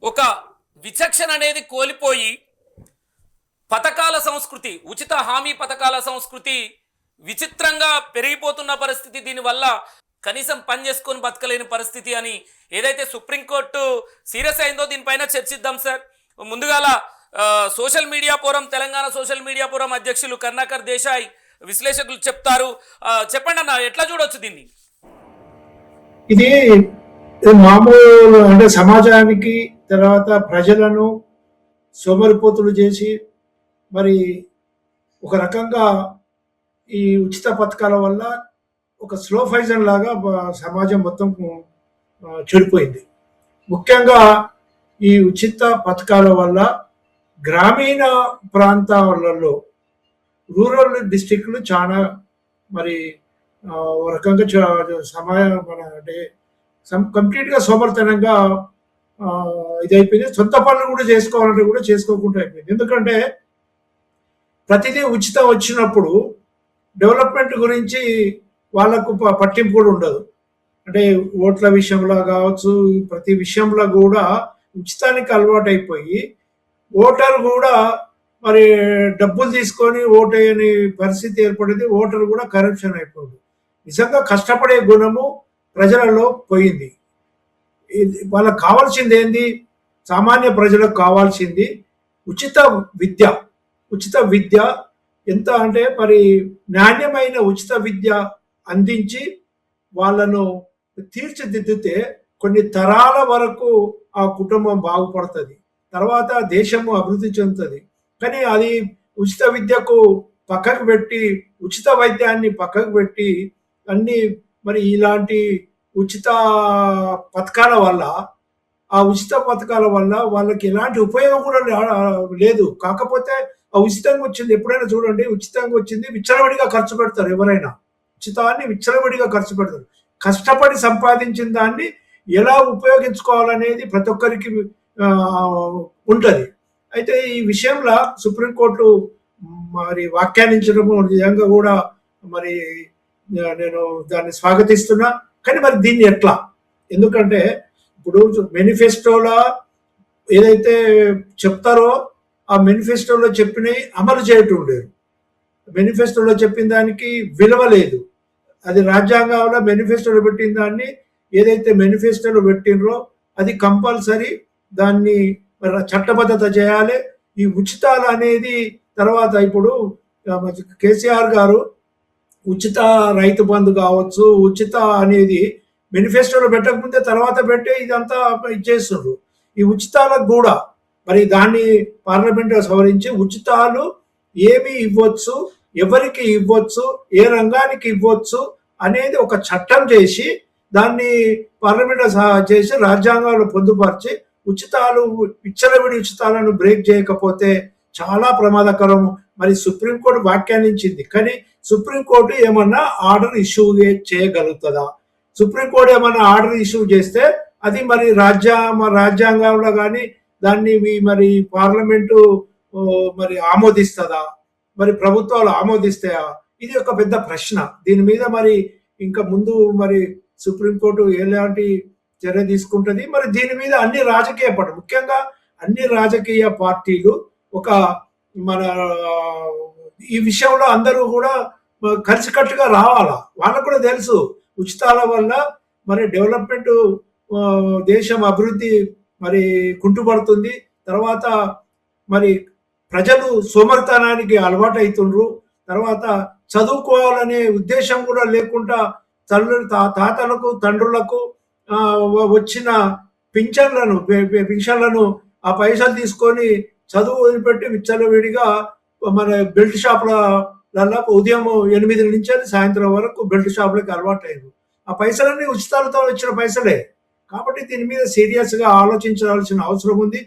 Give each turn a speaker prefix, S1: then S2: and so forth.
S1: ఒక విచక్షణ అనేది కోల్పోయి పథకాల సంస్కృతి, ఉచిత హామీ పథకాల సంస్కృతి విచిత్రంగా పెరిగిపోతున్న పరిస్థితి. దీనివల్ల కనీసం పని చేసుకొని బతకలేని పరిస్థితి అని ఏదైతే సుప్రీంకోర్టు సీరియస్ అయిందో దీనిపైన చర్చిద్దాం సార్. ముందుగాల social media forum, Telangana social media forum అధ్యక్షులు కరుణాకర్ దేశాయ్ విశ్లేషకులు చెప్తారు. చెప్పండి అన్న, ఎట్లా చూడొచ్చు దీన్ని?
S2: ఇది మామూలు అంటే సమాజానికి తర్వాత ప్రజలను సోమరిపోతులు చేసి మరి ఒక రకంగా ఈ ఉచిత పథకాల వల్ల ఒక స్లో ఫైజన్ లాగా సమాజం మొత్తం చెడిపోయింది. ముఖ్యంగా ఈ ఉచిత పథకాల వల్ల గ్రామీణ ప్రాంతాలలో రూరల్ డిస్ట్రిక్ట్లు చాలా మరి ఒక రకంగా మన అంటే కంప్లీట్గా సోమర్తనంగా ఇదైపోయింది. సొంత పనులు కూడా చేసుకోవాలంటే కూడా చేసుకోకుండా అయిపోయింది. ఎందుకంటే ప్రతిదీ ఉచితం వచ్చినప్పుడు డెవలప్మెంట్ గురించి వాళ్ళకు పట్టింపు కూడా ఉండదు. అంటే ఓట్ల విషయంలో కావచ్చు, ప్రతి విషయంలో కూడా ఉచితానికి అలవాటు అయిపోయి ఓటర్ కూడా మరి డబ్బులు తీసుకొని ఓటేయని పరిస్థితి ఏర్పడింది. ఓటర్ కూడా కరప్షన్ అయిపోయింది. నిజంగా కష్టపడే గుణము ప్రజలలో పోయింది. వాళ్ళకు కావాల్సింది ఏంది? సామాన్య ప్రజలకు కావాల్సింది ఉచిత విద్య. ఉచిత విద్య ఎంత అంటే మరి నాణ్యమైన ఉచిత విద్య అందించి వాళ్ళను తీర్చిదిద్దితే కొన్ని తరాల వరకు ఆ కుటుంబం బాగుపడుతుంది, తర్వాత దేశము అభివృద్ధి చెందుతుంది. కానీ అది ఉచిత విద్యకు పక్కకు పెట్టి, ఉచిత వైద్యాన్ని పక్కకు పెట్టి అన్ని మరి ఇలాంటి ఉచిత పథకాల వల్ల, ఆ ఉచిత పథకాల వల్ల వాళ్ళకి ఎలాంటి ఉపయోగం కూడా లేదు. కాకపోతే ఆ ఉచితంగా వచ్చింది, ఎప్పుడైనా చూడండి, ఉచితంగా వచ్చింది విచ్చలవిడిగా ఖర్చు పెడతారు. ఎవరైనా ఉచితాన్ని విచ్చలవిడిగా ఖర్చు పెడతారు. కష్టపడి సంపాదించిన దాన్ని ఎలా ఉపయోగించుకోవాలనేది ప్రతి ఒక్కరికి ఉంటుంది. అయితే ఈ విషయంలో సుప్రీంకోర్టు మరి వ్యాఖ్యానించడము నిజంగా కూడా మరి నేను దాన్ని స్వాగతిస్తున్నా. కానీ మరి దీన్ని ఎట్లా? ఎందుకంటే ఇప్పుడు మేనిఫెస్టోలో ఏదైతే చెప్తారో ఆ మేనిఫెస్టోలో చెప్పినవి అమలు చేయటం లేదు. మేనిఫెస్టోలో చెప్పిన దానికి విలువ లేదు. అది రాజ్యాంగంలో మేనిఫెస్టోలో పెట్టిన దాన్ని ఏదైతే మేనిఫెస్టోలో పెట్టినరో అది కంపల్సరీ దాన్ని చట్టబద్ధత చేయాలి. ఈ ఉచితాలు అనేది తర్వాత ఇప్పుడు కేసీఆర్ గారు ఉచిత రైతు బంధు కావచ్చు, ఉచిత అనేది మేనిఫెస్టోలో పెట్టకముందే తర్వాత పెట్టే ఇదంతా ఇచ్చేస్తుండ్రు. ఈ ఉచితాలకు కూడా మరి దాన్ని పార్లమెంట్లో సవరించి ఉచితాలు ఏమి ఇవ్వచ్చు, ఎవరికి ఇవ్వచ్చు, ఏ రంగానికి ఇవ్వచ్చు అనేది ఒక చట్టం చేసి దాన్ని పార్లమెంట్లో చేసి రాజ్యాంగంలో పొందుపరిచి ఉచితాలు విచ్చలవిడి ఉచితాలను బ్రేక్ చేయకపోతే చాలా ప్రమాదకరం. మరి సుప్రీంకోర్టు వ్యాఖ్యానించింది, కానీ సుప్రీంకోర్టు ఏమన్నా ఆర్డర్ ఇష్యూ చేయగలుగుతుందా? సుప్రీంకోర్టు ఏమన్నా ఆర్డర్ ఇష్యూ చేస్తే అది మరి రాజ్యాంగంలో కానీ దాన్ని మరి పార్లమెంటు మరి ఆమోదిస్తుందా? మరి ప్రభుత్వాలు ఆమోదిస్తాయా? ఇది ఒక పెద్ద ప్రశ్న. దీని మీద మరి ఇంకా ముందు మరి సుప్రీంకోర్టు ఎలాంటి చర్య తీసుకుంటుంది? మరి దీని మీద అన్ని రాజకీయ పార్టీలు, ముఖ్యంగా అన్ని రాజకీయ పార్టీలు ఒక మన ఈ విషయంలో అందరూ కూడా కలిసికట్టుగా రావాలా. వాళ్ళకు కూడా తెలుసు ఉచితాల వల్ల మరి డెవలప్మెంట్, దేశం అభివృద్ధి మరి కుంటుపడుతుంది. తర్వాత మరి ప్రజలు సోమరితనానికి అలవాటు అవుతుండ్రు. తర్వాత చదువుకోవాలనే ఉద్దేశం కూడా లేకుండా తాతలకు తండ్రులకు వచ్చిన పింఛన్లను ఆ పైసలు తీసుకొని చదువు వదిలిపెట్టి విచ్చలవిడిగా మన బెల్ట్ షాపులలో ఉదయం 8 నుంచి సాయంత్రం వరకు బెల్ట్ షాపులకి అలవాటు అయ్యారు. ఆ పైసలన్నీ ఉచితాలతో వచ్చిన పైసలే. కాబట్టి దీని మీద సీరియస్గా ఆలోచించాల్సిన అవసరం ఉంది.